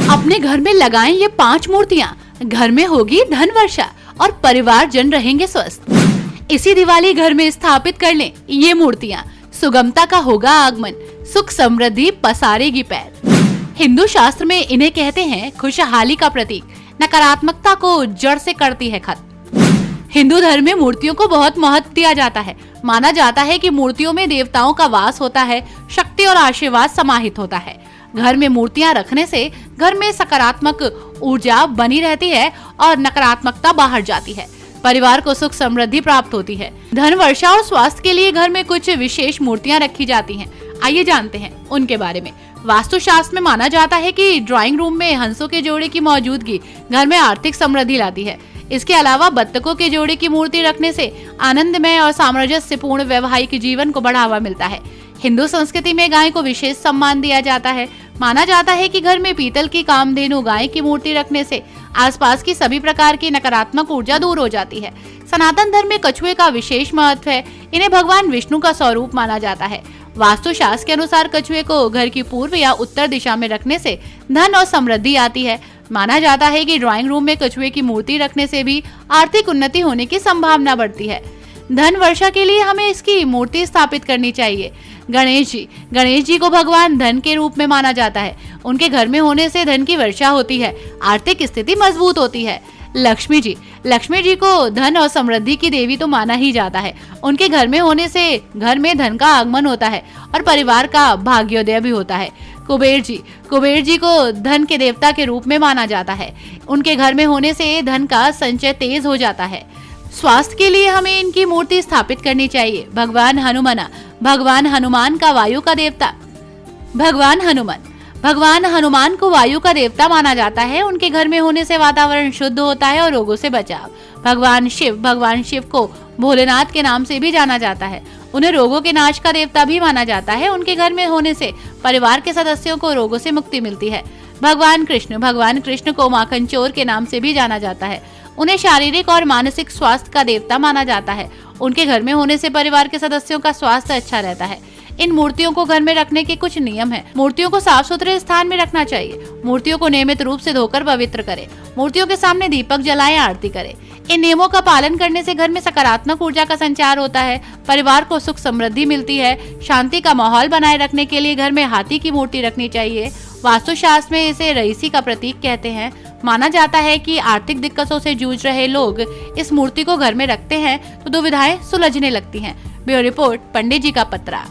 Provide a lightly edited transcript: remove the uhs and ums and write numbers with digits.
अपने घर में लगाएं ये 5 मूर्तियां, घर में होगी धन वर्षा और परिवार जन रहेंगे स्वस्थ। इसी दिवाली घर में स्थापित कर लें ये मूर्तियां, सुगमता का होगा आगमन, सुख समृद्धि पसारेगी पैर। हिंदू शास्त्र में इन्हें कहते हैं खुशहाली का प्रतीक, नकारात्मकता को जड़ से करती है खत्म। हिंदू धर्म में मूर्तियों को बहुत महत्व दिया जाता है। माना जाता है कि मूर्तियों में देवताओं का वास होता है, शक्ति और आशीर्वाद समाहित होता है। घर में मूर्तियां रखने से घर में सकारात्मक ऊर्जा बनी रहती है और नकारात्मकता बाहर जाती है। परिवार को सुख समृद्धि प्राप्त होती है। धन वर्षा और स्वास्थ्य के लिए घर में कुछ विशेष मूर्तियां रखी जाती हैं। आइए जानते हैं उनके बारे में। वास्तुशास्त्र में माना जाता है कि ड्राइंग रूम में हंसों के जोड़े की मौजूदगी घर में आर्थिक समृद्धि लाती है। इसके अलावा बत्तखों के जोड़े की मूर्ति रखने से आनंदमय और सामंजस्यपूर्ण वैवाहिक जीवन को बढ़ावा मिलता है। हिंदू संस्कृति में गाय को विशेष सम्मान दिया जाता है। माना जाता है कि घर में पीतल की कामधेनु गाय की मूर्ति रखने से आसपास की सभी प्रकार की नकारात्मक ऊर्जा दूर हो जाती है। सनातन धर्म में कछुए का विशेष महत्व है। इन्हें भगवान विष्णु का स्वरूप माना जाता है। वास्तुशास्त्र के अनुसार कछुए को घर की पूर्व या उत्तर दिशा में रखने से धन और समृद्धि आती है। माना जाता है कि ड्राइंग रूम में कछुए की मूर्ति रखने से भी आर्थिक उन्नति होने की संभावना बढ़ती है। धन वर्षा के लिए हमें इसकी मूर्ति स्थापित करनी चाहिए। गणेश जी को भगवान धन के रूप में माना जाता है। उनके घर में होने से धन की वर्षा होती है, आर्थिक स्थिति मजबूत होती है। लक्ष्मी जी को धन और समृद्धि की देवी तो माना ही जाता है। उनके घर में होने से घर में धन का आगमन होता है और परिवार का भाग्योदय भी होता है। कुबेर जी को धन के देवता के रूप में माना जाता है। उनके घर में होने से धन का संचय तेज हो जाता है। स्वास्थ्य के लिए हमें इनकी मूर्ति स्थापित करनी चाहिए। भगवान हनुमान का वायु का देवता, भगवान हनुमान को वायु का देवता माना जाता है। उनके घर में होने से वातावरण शुद्ध होता है और रोगों से बचाव। भगवान शिव को भोलेनाथ के नाम से भी जाना जाता है। उन्हें रोगों के नाश का देवता भी माना जाता है। उनके घर में होने से परिवार के सदस्यों को रोगों से मुक्ति मिलती है। भगवान कृष्ण को माखन चोर के नाम से भी जाना जाता है। उन्हें शारीरिक और मानसिक स्वास्थ्य का देवता माना जाता है। उनके घर में होने से परिवार के सदस्यों का स्वास्थ्य अच्छा रहता है। इन मूर्तियों को घर में रखने के कुछ नियम हैं। मूर्तियों को साफ सुथरे स्थान में रखना चाहिए। मूर्तियों को नियमित रूप से धोकर पवित्र करें। मूर्तियों के सामने दीपक जलाएं, आरती करें। इन नियमों का पालन करने से घर में सकारात्मक ऊर्जा का संचार होता है। परिवार को सुख समृद्धि मिलती है। शांति का माहौल बनाए रखने के लिए घर में हाथी की मूर्ति रखनी चाहिए। वास्तुशास्त्र में इसे रईसी का प्रतीक कहते हैं। माना जाता है कि आर्थिक दिक्कतों से जूझ रहे लोग इस मूर्ति को घर में रखते हैं तो दुविधाएं सुलझने लगती हैं। ब्यूरो रिपोर्ट, पंडित जी का पत्रा।